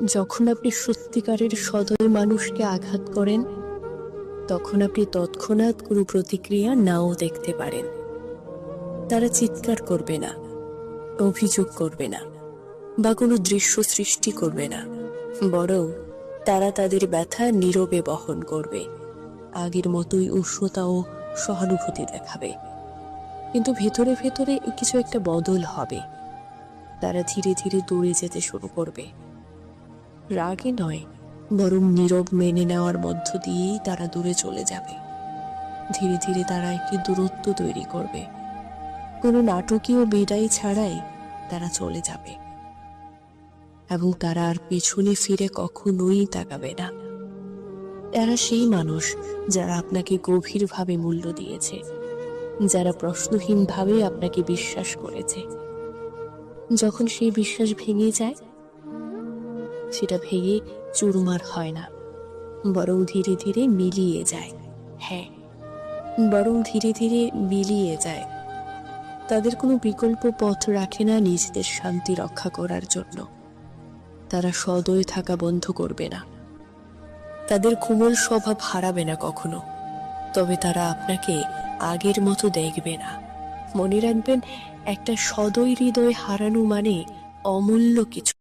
যখন আপনি সত্যিকারের সদয় মানুষকে আঘাত করেন, তখন আপনি তৎক্ষণাৎ কোনো প্রতিক্রিয়া নাও দেখতে পারেন। তারা চিৎকার করবে না, অভিযোগ করবে না, বা কোনো দৃশ্য সৃষ্টি করবে না। বরং তারা তাদের ব্যথা নীরবে বহন করবে, আগের মতোই উষ্ণতা ও সহানুভূতি দেখাবে। কিন্তু ভেতরে ভেতরে কিছু একটা বদল হবে। তারা ধীরে ধীরে দূরে যেতে শুরু করবে। রাগে নয়, বরং নীরব মেনে নেওয়ার মধ্য দিয়েই তারা দূরে চলে যাবে। ধীরে ধীরে তারা একটি দূরত্ব তৈরি করবে। কোনো নাটকীয় বিদায় ছাড়াই তারা চলে যাবে, এবং তারা আর পেছনে ফিরে কখনোই তাকাবে না। এরা সেই মানুষ যারা আপনাকে গভীরভাবে মূল্য দিয়েছে, যারা প্রশ্নহীনভাবে আপনাকে বিশ্বাস করেছে। যখন সেই বিশ্বাস ভেঙে যায়, সেটা ভেঙে চুরমার হয় না, বরং ধীরে ধীরে মিলিয়ে যায়। হ্যাঁ, বরং ধীরে ধীরে মিলিয়ে যায়। তাদের কোনো বিকল্প পথ রাখে না নিজেদের শান্তি রক্ষা করার জন্য। তারা সদয় থাকা বন্ধ করবে না, তাদের কোমল স্বভাব হারাবে না কখনো। তবে তারা আপনাকে আগের মতো দেখবে না। মনে রাখবেন, একটা সদয় হৃদয় হারানো মানে অমূল্য কিছু।